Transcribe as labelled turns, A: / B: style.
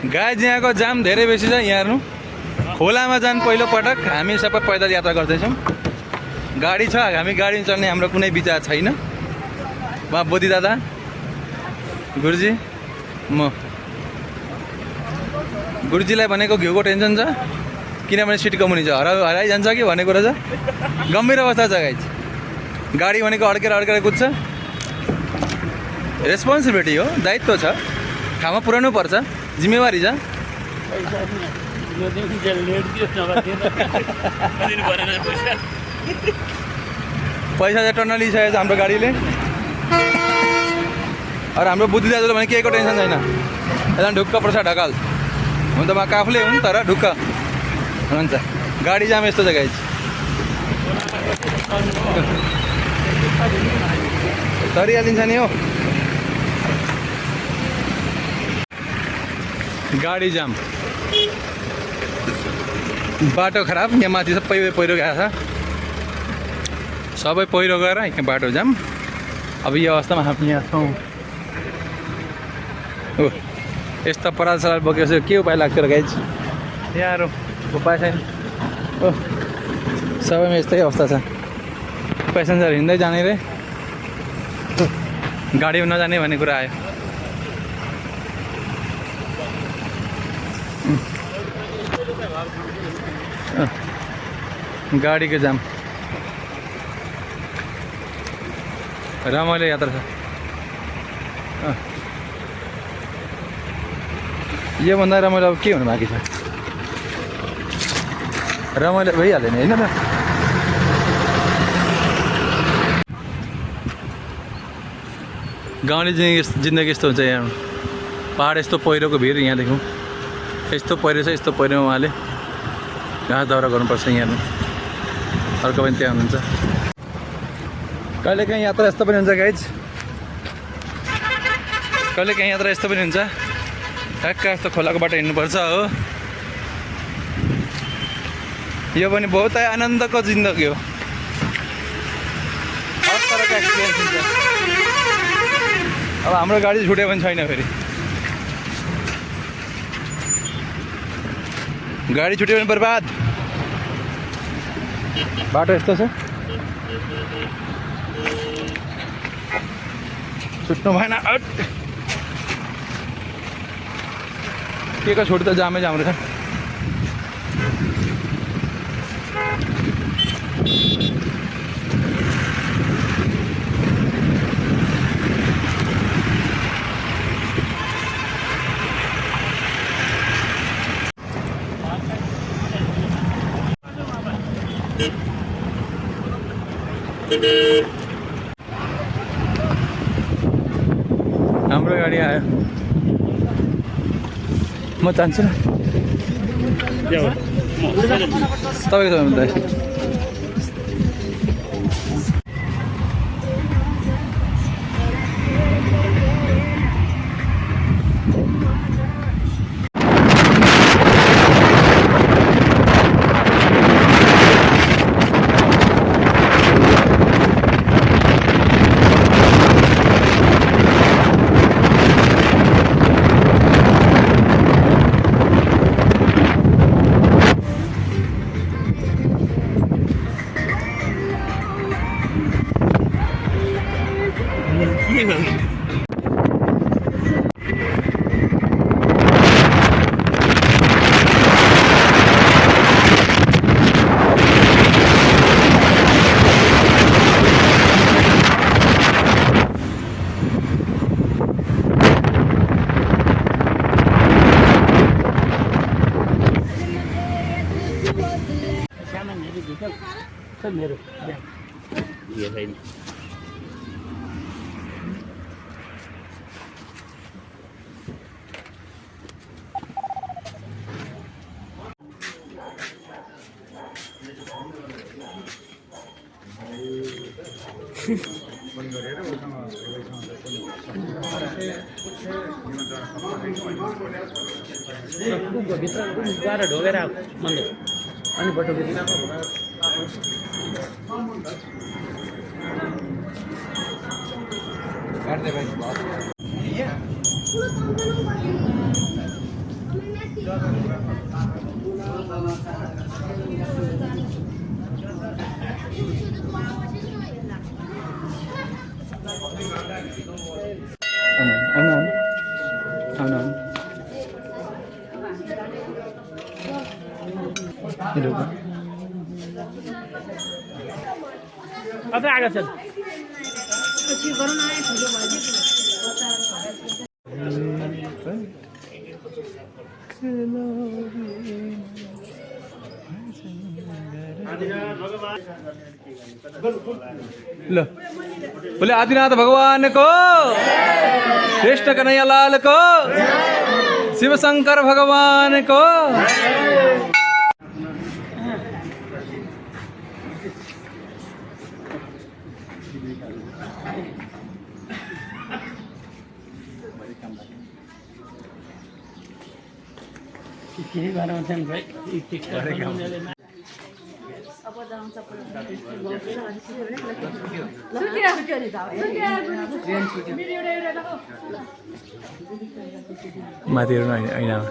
A: Guys यहाँको जाम धेरै बेसी छ। यहाँ हेर्नु, खोलामा जान पहिलो पटक हामी सबै पैदल यात्रा गर्दैछौँ। गाडी छ, हामी गाडी चल्ने हाम्रो कुनै विचार छैन। उहाँ बोधी दादा, गुरुजी, म। गुरुजीलाई भनेको घिउको टेन्सन छ, किनभने सिट कमुनी छ, हराइजान्छ कि भन्ने कुरा छ। गम्भीर अवस्था छ गाइज। गाडी भनेको अड्केर अड्केर कुद्छ। रेस्पोन्सिबिलिटी हो, दायित्व छ, ठाउँमा पुर्याउनु पर्छ, जिम्मेवारी छ। पैसा चाहिँ टन्न लिइसकेको छ हाम्रो गाडीले। अरू हाम्रो बुद्धि दाजुले भने केहीको टेन्सन छैन, एकदम ढुक्क पर्छ ढकाल। हुन त म काफले हुन् तर ढुक्क हुन्छ। गाडी जाम यस्तो छ गाइज। तरिहालिन्छ नि हो। गाडी जाम, बाटो खराब। यहाँ माथि सबै पहिरो गएको छ, सबै पहिरो गएर यहाँ बाटो जाम। अब यो अवस्थामा हामी यहाँ छौँ। हो यस्तो पराल सराल बोकेपछि के उपाय लाग्छ र गाइज? यहाँहरू उपाय छैन हो। सबैमा यस्तै अवस्था छ। पेसेन्जर हिँड्दै जाने रे, गाडीमा नजाने भन्ने कुरा आयो। गाडीको जाम, रमाइलो यात्रा छ। योभन्दा रमाइलो अब के हुनु बाँकी छ? रमाइलो भइहाल्यो नि, होइन त? गाउँले जिन्दगी यस्तो हुन्छ। यहाँ पहाड यस्तो पहिरोको भिड, यहाँ देखौँ यस्तो पहिरो छ। यस्तो पहिरोमा उहाँले घाँस दाउरा गर्नुपर्छ। यहाँ अर्को पनि त्यहाँ हुनुहुन्छ। कहिलेकाहीँ यात्रा यस्तो पनि हुन्छ गाइज, कहिलेकाहीँ यात्रा यस्तो पनि हुन्छ। ठ्याक्क यस्तो खोलाको बाटो हिँड्नुपर्छ हो। यो पनि बहुत आनन्दको जिन्दगी हो। हर तरहको एक्सपिरियन्स हुन्छ। अब हाम्रो गाडी छुट्यो भने छैन, फेरि गाडी छुट्यो भने बर्बाद। बाटो यस्तो छ, छुट्नु भएन। के को छुट त जामै जाम रहेछ। हाम्रो गाडी आयो, म चाहन्छु न तपाईँको भन्दा मेरो ये है नि। भित्र गएर ढोगेर मन्दिर अनि बटो काट्दै भाइ आउनु
B: कतै आएको छ
A: ल बोले आदिनाथ भगवान को कृष्ण कन्हैया लाल को शिव शंकर भगवान को
B: केही भएर हुन्छन् भाइ
A: माथि हेर्नु ऐनामा